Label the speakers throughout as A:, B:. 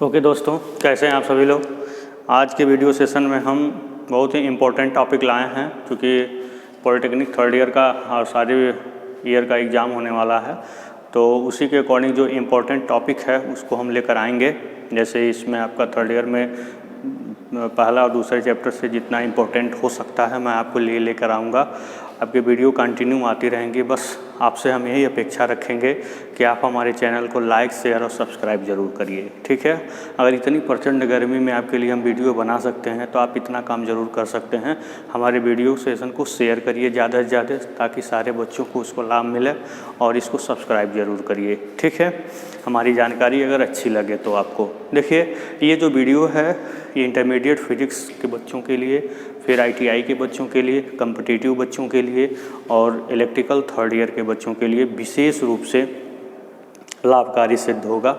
A: Okay दोस्तों, कैसे हैं आप सभी लोग। आज के वीडियो सेशन में हम बहुत ही इम्पोर्टेंट टॉपिक लाए हैं, क्योंकि पॉलिटेक्निक थर्ड ईयर का और सारे ईयर का एग्ज़ाम होने वाला है, तो उसी के अकॉर्डिंग जो इम्पोर्टेंट टॉपिक है उसको हम लेकर आएंगे। जैसे इसमें आपका थर्ड ईयर में पहला और दूसरे चैप्टर से जितना इम्पोर्टेंट हो सकता है मैं आपको लेकर आऊँगा। आपके वीडियो कंटिन्यू आती रहेंगी। बस आपसे हम यही अपेक्षा रखेंगे कि आप हमारे चैनल को लाइक, शेयर और सब्सक्राइब ज़रूर करिए, ठीक है। अगर इतनी प्रचंड गर्मी में आपके लिए हम वीडियो बना सकते हैं तो आप इतना काम ज़रूर कर सकते हैं। हमारे वीडियो सेशन को शेयर करिए ज़्यादा से ज़्यादा, ताकि सारे बच्चों को उसको लाभ मिले, और इसको सब्सक्राइब ज़रूर करिए, ठीक है। हमारी जानकारी अगर अच्छी लगे तो आपको देखिए, ये जो वीडियो है ये इंटरमीडिएट फिजिक्स के बच्चों के लिए, फिर ITI के बच्चों के लिए, कॉम्पिटिटिव बच्चों के लिए और इलेक्ट्रिकल थर्ड ईयर के बच्चों के लिए विशेष रूप से लाभकारी सिद्ध होगा।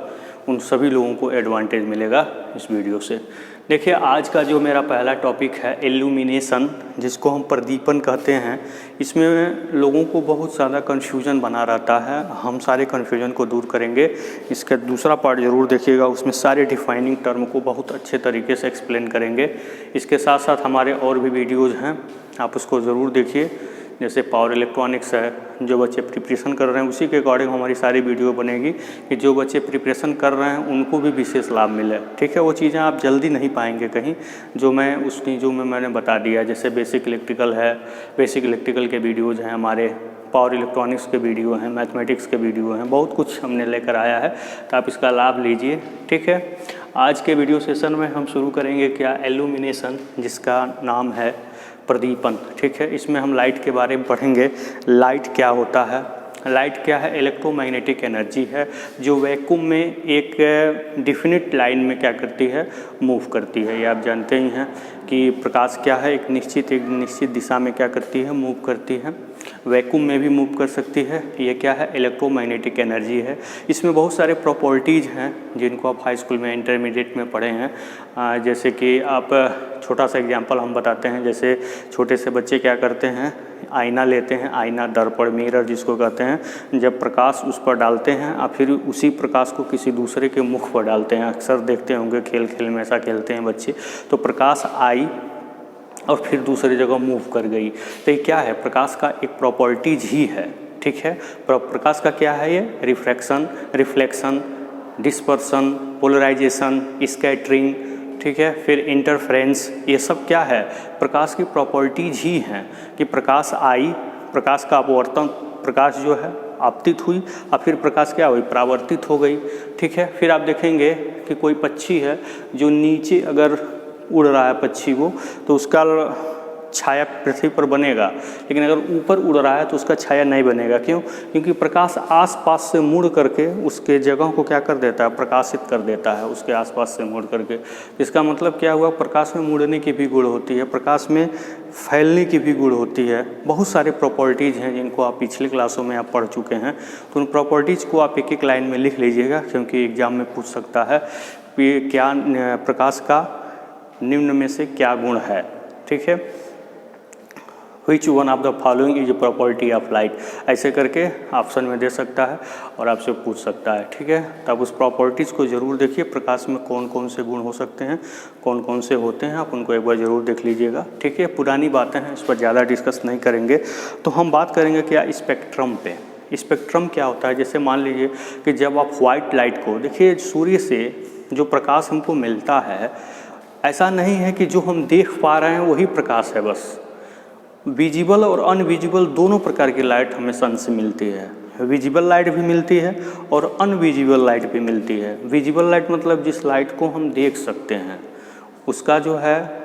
A: उन सभी लोगों को एडवांटेज मिलेगा इस वीडियो से। देखिए, आज का जो मेरा पहला टॉपिक है इल्यूमिनेशन, जिसको हम प्रदीपन कहते हैं। इसमें लोगों को बहुत ज़्यादा कन्फ्यूजन बना रहता है। हम सारे कन्फ्यूजन को दूर करेंगे। इसका दूसरा पार्ट ज़रूर देखिएगा, उसमें सारे डिफाइनिंग टर्म को बहुत अच्छे तरीके से एक्सप्लेन करेंगे। इसके साथ साथ हमारे और भी वीडियोज़ हैं, आप उसको ज़रूर देखिए। जैसे पावर इलेक्ट्रॉनिक्स है, जो बच्चे प्रिपरेशन कर रहे हैं उसी के अकॉर्डिंग हमारी सारी वीडियो बनेगी कि जो बच्चे प्रिपरेशन कर रहे हैं उनको भी विशेष लाभ मिले, ठीक है। वो चीज़ें आप जल्दी नहीं पाएंगे कहीं, जो मैंने बता दिया। जैसे बेसिक इलेक्ट्रिकल है, बेसिक इलेक्ट्रिकल के वीडियोज़ हैं हमारे, पावर इलेक्ट्रॉनिक्स के वीडियो हैं, मैथमेटिक्स के वीडियो हैं, बहुत कुछ हमने लेकर आया है, तो आप इसका लाभ लीजिए, ठीक है। आज के वीडियो सेशन में हम शुरू करेंगे क्या, इल्यूमिनेशन, जिसका नाम है प्रदीपन, ठीक है। इसमें हम लाइट के बारे में पढ़ेंगे। लाइट क्या होता है? लाइट क्या है? इलेक्ट्रोमैग्नेटिक एनर्जी है, जो वैक्यूम में एक डिफिनिट लाइन में क्या करती है, मूव करती है। ये आप जानते ही हैं कि प्रकाश क्या है, एक निश्चित दिशा में क्या करती है, मूव करती है। वैक्यूम में भी मूव कर सकती है। ये क्या है? इलेक्ट्रोमैग्नेटिक एनर्जी है। इसमें बहुत सारे प्रॉपर्टीज़ हैं जिनको आप हाई स्कूल में, इंटरमीडिएट में पढ़े हैं। जैसे कि आप छोटा सा एग्जांपल हम बताते हैं। जैसे छोटे से बच्चे क्या करते हैं, आईना लेते हैं, आईना, दर्पण, मिरर जिसको कहते हैं। जब प्रकाश उस पर डालते हैं और फिर उसी प्रकाश को किसी दूसरे के मुख पर डालते हैं। अक्सर देखते होंगे खेल में ऐसा खेलते हैं बच्चे। तो प्रकाश आई और फिर दूसरी जगह मूव कर गई। तो ये क्या है? प्रकाश का एक प्रॉपर्टीज ही है, ठीक है। प्रकाश का क्या है ये? Refraction, reflection, dispersion, polarisation, scattering, ठीक है, फिर इंटरफ्रेंस। ये सब क्या है? प्रकाश की प्रॉपर्टीज ही हैं कि प्रकाश आई, प्रकाश का अपवर्तन, प्रकाश जो है आपतित हुई और फिर प्रकाश क्या हुई, परावर्तित हो गई, ठीक है। फिर आप देखेंगे कि कोई पक्षी है जो नीचे अगर उड़ रहा है पक्षी वो, तो उसका छाया पृथ्वी पर बनेगा, लेकिन अगर ऊपर उड़ रहा है तो उसका छाया नहीं बनेगा। क्यों? क्योंकि प्रकाश आसपास से मुड़ करके उसके जगह को क्या कर देता है, प्रकाशित कर देता है उसके आसपास से मुड़ करके। इसका मतलब क्या हुआ, प्रकाश में मुड़ने की भी गुण होती है, प्रकाश में फैलने की भी गुण होती है। बहुत सारे प्रॉपर्टीज़ हैं जिनको आप पिछली क्लासों में आप पढ़ चुके हैं। तो उन प्रॉपर्टीज़ को आप एक एक लाइन में लिख लीजिएगा, क्योंकि एग्जाम में पूछ सकता है कि क्या प्रकाश का निम्न में से क्या गुण है, ठीक है। Which one of the following is a property of light? ऐसे करके ऑप्शन में दे सकता है और आपसे पूछ सकता है, ठीक है। तब उस प्रॉपर्टीज़ को ज़रूर देखिए। प्रकाश में कौन कौन से गुण हो सकते हैं, कौन कौन से होते हैं, आप उनको एक बार ज़रूर देख लीजिएगा, ठीक है। पुरानी बातें हैं, इस पर ज़्यादा डिस्कस नहीं करेंगे। तो हम बात करेंगे क्या, स्पेक्ट्रम पे। स्पेक्ट्रम क्या होता है? जैसे मान लीजिए कि जब आप वाइट लाइट को देखिए, सूर्य से जो प्रकाश हमको मिलता है, ऐसा नहीं है कि जो हम देख पा रहे हैं वही प्रकाश है बस। विजिबल और अनविजिबल दोनों प्रकार की लाइट हमें सन से मिलती है। विजिबल लाइट भी मिलती है और अनविजिबल लाइट भी मिलती है। विजिबल लाइट मतलब जिस लाइट को हम देख सकते हैं, उसका जो है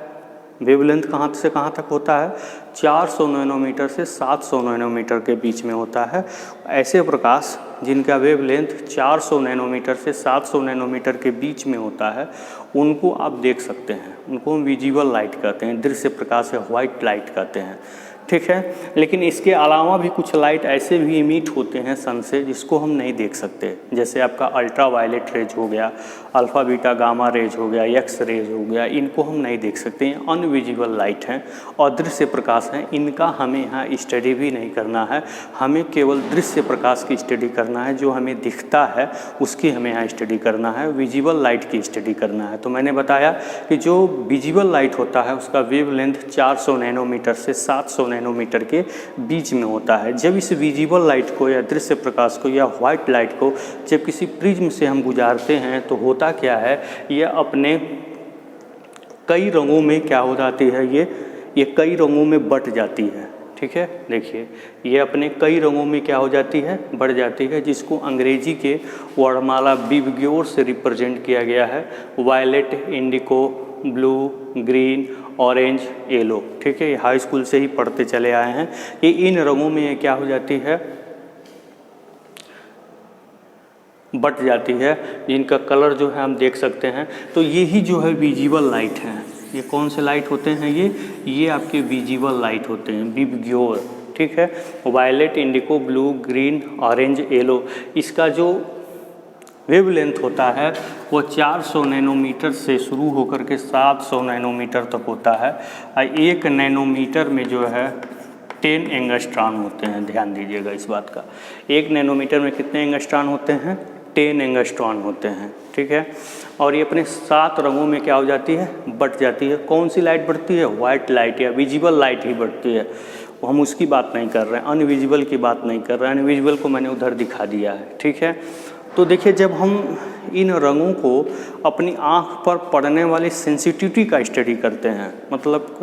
A: वेवलेंथ कहाँ से कहाँ तक होता है, 400 नैनोमीटर से 700 नैनोमीटर के बीच में होता है। ऐसे प्रकाश जिनका वेवलेंथ 400 नैनोमीटर से 700 नैनोमीटर के बीच में होता है, उनको आप देख सकते हैं। उनको हम विजिबल लाइट कहते हैं, दृश्य प्रकाश या वाइट लाइट कहते हैं, ठीक है। लेकिन इसके अलावा भी कुछ लाइट ऐसे भी इमिट होते हैं सन से जिसको हम नहीं देख सकते, जैसे आपका अल्ट्रा वायलेट रेज हो गया, अल्फ़ा बीटा गामा रेज हो गया, एक्स रेज हो गया, इनको हम नहीं देख सकते हैं, अनविजिबल लाइट हैं, अदृश्य प्रकाश हैं, इनका हमें यहाँ स्टडी भी नहीं करना है, हमें केवल दृश्य प्रकाश की स्टडी करना है, जो हमें दिखता है उसकी हमें यहाँ स्टडी करना है, विजिबल लाइट की स्टडी करना है। तो मैंने बताया कि जो विजिबल लाइट होता है उसका वेवलेंथ 400 नैनोमीटर से 700 नैनोमीटर के बीच में होता है। जब इस विजिबल लाइट को या दृश्य प्रकाश को या व्हाइट लाइट को जब किसी प्रिज्म से हम गुजारते हैं तो होता क्या है, ये अपने कई रंगों में क्या हो जाती है, ये कई रंगों में बट जाती है। ठीक है, देखिए ये अपने कई रंगों में क्या हो जाती है, बढ़ जाती है, जिसको अंग्रेजी के वर्णमाला विबग्योर से रिप्रेजेंट किया गया है, वायलेट, इंडिको, ब्लू, ग्रीन, ऑरेंज, येलो। ठीक है, ये हाई स्कूल से ही पढ़ते चले आए हैं। ये इन रंगों में क्या हो जाती है, बट जाती है, जिनका कलर जो है हम देख सकते हैं। तो यही जो है विजिबल लाइट है। ये कौन से लाइट होते हैं, ये आपके विजिबल लाइट होते हैं, विबग्योर। ठीक है, वायलेट, इंडिको, ब्लू, ग्रीन, ऑरेंज, येलो, इसका जो वेवलेंथ होता है वो 400 नैनोमीटर से शुरू होकर के 700 नैनोमीटर तक होता है। और 1 नैनोमीटर में जो है 10 एंगस्ट्रॉन होते हैं। ध्यान दीजिएगा इस बात का, 1 नैनोमीटर में कितने एंगस्ट्रॉन होते हैं, 10 एंगस्ट्रॉन होते हैं। ठीक है, और ये अपने 7 रंगों में क्या हो जाती है, बट जाती है। कौन सी लाइट बढ़ती है, वाइट लाइट या विजिबल लाइट ही बढ़ती है। हम उसकी बात नहीं कर रहे हैं, अनविजिबल की बात नहीं कर रहे हैं, अनविजिबल को मैंने उधर दिखा दिया है। ठीक है, तो देखिए जब हम इन रंगों को अपनी आँख पर पड़ने वाली सेंसिटिविटी का स्टडी करते हैं, मतलब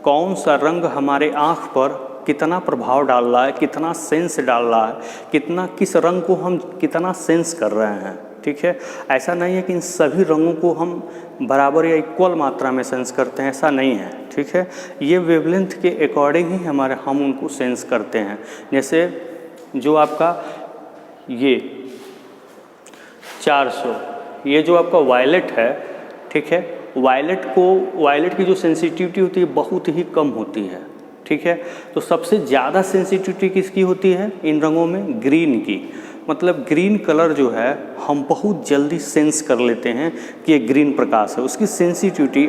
A: कौन सा रंग हमारे आँख पर कितना प्रभाव डाल रहा है, कितना सेंस डाल रहा है, किस रंग को हम कितना सेंस कर रहे हैं। ठीक है, ऐसा नहीं है कि इन सभी रंगों को हम बराबर या इक्वल मात्रा में सेंस करते हैं, ऐसा नहीं है। ठीक है, ये वेवलेंथ के अकॉर्डिंग ही हम उनको सेंस करते हैं। जैसे जो आपका ये 400, ये जो आपका वायलेट है, ठीक है, वायलेट की जो सेंसिटिविटी होती है बहुत ही कम होती है। ठीक है, तो सबसे ज़्यादा सेंसिटिविटी किसकी होती है इन रंगों में, ग्रीन की। मतलब ग्रीन कलर जो है हम बहुत जल्दी सेंस कर लेते हैं कि ये ग्रीन प्रकाश है। उसकी सेंसिटिविटी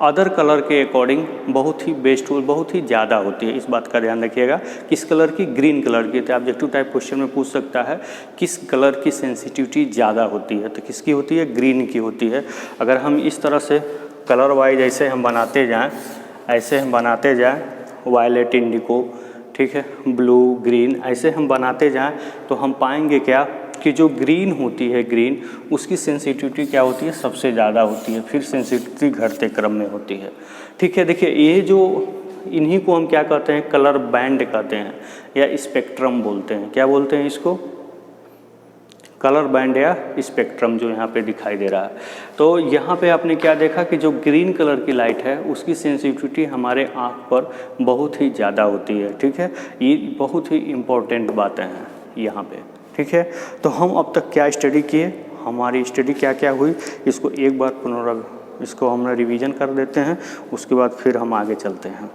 A: अदर कलर के अकॉर्डिंग बहुत ही बेस्ट, बहुत ही ज़्यादा होती है। इस बात का ध्यान रखिएगा। किस कलर की, ग्रीन कलर की। तो ऑब्जेक्टिव टाइप क्वेश्चन में पूछ सकता है किस कलर की सेंसिटिविटी ज़्यादा होती है, तो किसकी होती है, ग्रीन की होती है। अगर हम इस तरह से कलर वाइज ऐसे हम बनाते जाएँ, वायलेट, इंडिको, ठीक है, ब्लू, ग्रीन, ऐसे हम बनाते जाएं तो हम पाएंगे क्या कि जो ग्रीन होती है, ग्रीन, उसकी सेंसिटिविटी क्या होती है, सबसे ज़्यादा होती है, फिर सेंसिटिविटी घटते क्रम में होती है। ठीक है, देखिए ये जो इन्हीं को हम क्या कहते हैं, कलर बैंड कहते हैं या स्पेक्ट्रम बोलते हैं। क्या बोलते हैं इसको, कलर बैंड या स्पेक्ट्रम, जो यहाँ पे दिखाई दे रहा है। तो यहाँ पे आपने क्या देखा कि जो ग्रीन कलर की लाइट है उसकी सेंसिटिविटी हमारे आँख पर बहुत ही ज़्यादा होती है। ठीक है, ये बहुत ही इम्पोर्टेंट बातें हैं यहाँ पे। ठीक है, तो हम अब तक क्या स्टडी किए, हमारी स्टडी क्या क्या हुई, इसको एक बार इसको हम रिवीजन कर देते हैं, उसके बाद फिर हम आगे चलते हैं।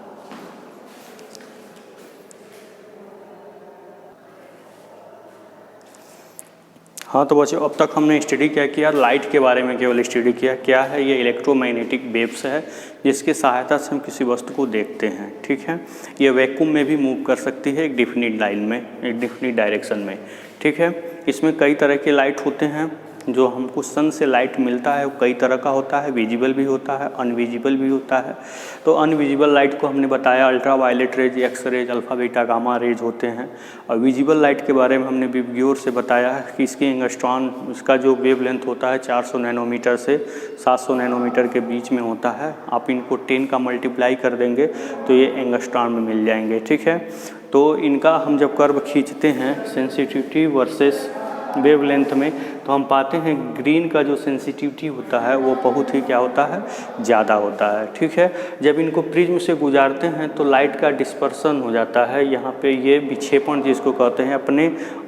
A: हाँ, तो बच्चों अब तक हमने स्टडी क्या किया, लाइट के बारे में केवल स्टडी किया। क्या है ये, इलेक्ट्रोमैग्नेटिक वेव्स है जिसकी सहायता से हम किसी वस्तु को देखते हैं। ठीक है, ये वैक्यूम में भी मूव कर सकती है एक डिफिनिट लाइन में, एक डिफिनिट डायरेक्शन में। ठीक है, इसमें कई तरह के लाइट होते हैं। जो हमको सन से लाइट मिलता है वो कई तरह का होता है, विजिबल भी होता है, अनविजिबल भी होता है। तो अनविजिबल लाइट को हमने बताया ultraviolet rays, X rays, alpha beta gamma rays होते हैं। और विजिबल लाइट के बारे में हमने विबग्योर से बताया कि इसके एंगस्ट्रॉन, इसका जो वेवलेंथ होता है 400 नैनोमीटर से 700 नैनोमीटर के बीच में होता है। आप इनको 10 का मल्टीप्लाई कर देंगे तो ये एंगस्ट्रॉन में मिल जाएंगे। ठीक है, तो इनका हम जब कर्व खींचते हैं सेंसिटिविटी वर्सेस वेवलेंथ में, तो हम पाते हैं ग्रीन का जो सेंसिटिविटी होता है वो बहुत ही क्या होता है, ज़्यादा होता है। ठीक है, जब इनको प्रिज्म से गुजारते हैं तो लाइट का डिस्पर्सन हो जाता है। यहाँ पे ये विक्षेपण जिसको कहते हैं, अपने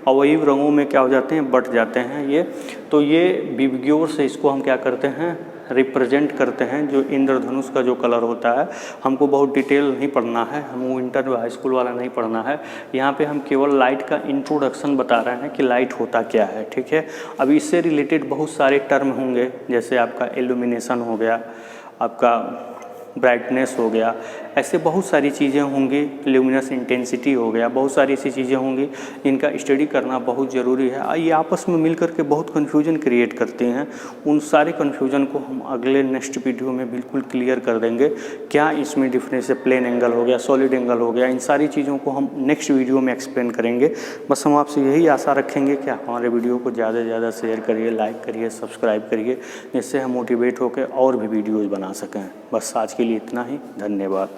A: अवयव रंगों में क्या हो जाते हैं, बट जाते हैं ये। तो ये विबग्योर से इसको हम क्या करते हैं, रिप्रेजेंट करते हैं, जो इंद्रधनुष का जो कलर होता है। हमको बहुत डिटेल नहीं पढ़ना है, हम इंटर हाई स्कूल वाला नहीं पढ़ना है। यहाँ पे हम केवल लाइट का इंट्रोडक्शन बता रहे हैं कि लाइट होता क्या है, ठीक है। अब इससे रिलेटेड बहुत सारे टर्म होंगे, जैसे आपका इल्यूमिनेशन हो गया, आपका ब्राइटनेस हो गया, ऐसे बहुत सारी चीज़ें होंगी, ल्यूमिनस इंटेंसिटी हो गया, बहुत सारी ऐसी चीज़ें होंगी जिनका स्टडी करना बहुत ज़रूरी है। ये आपस में मिलकर के बहुत कन्फ्यूजन क्रिएट करते हैं। उन सारे कन्फ्यूजन को हम अगले नेक्स्ट वीडियो में बिल्कुल क्लियर कर देंगे। क्या इसमें डिफरेंस है, प्लेन एंगल हो गया, सॉलिड एंगल हो गया, इन सारी चीज़ों को हम नेक्स्ट वीडियो में एक्सप्लेन करेंगे। बस हम आपसे यही आशा रखेंगे कि आप हमारे वीडियो को ज़्यादा से ज़्यादा शेयर करिए, लाइक करिए, सब्सक्राइब करिए, जिससे हम मोटिवेट होकर और भी वीडियोज़ बना सकें। बस आज के लिए इतना ही, धन्यवाद।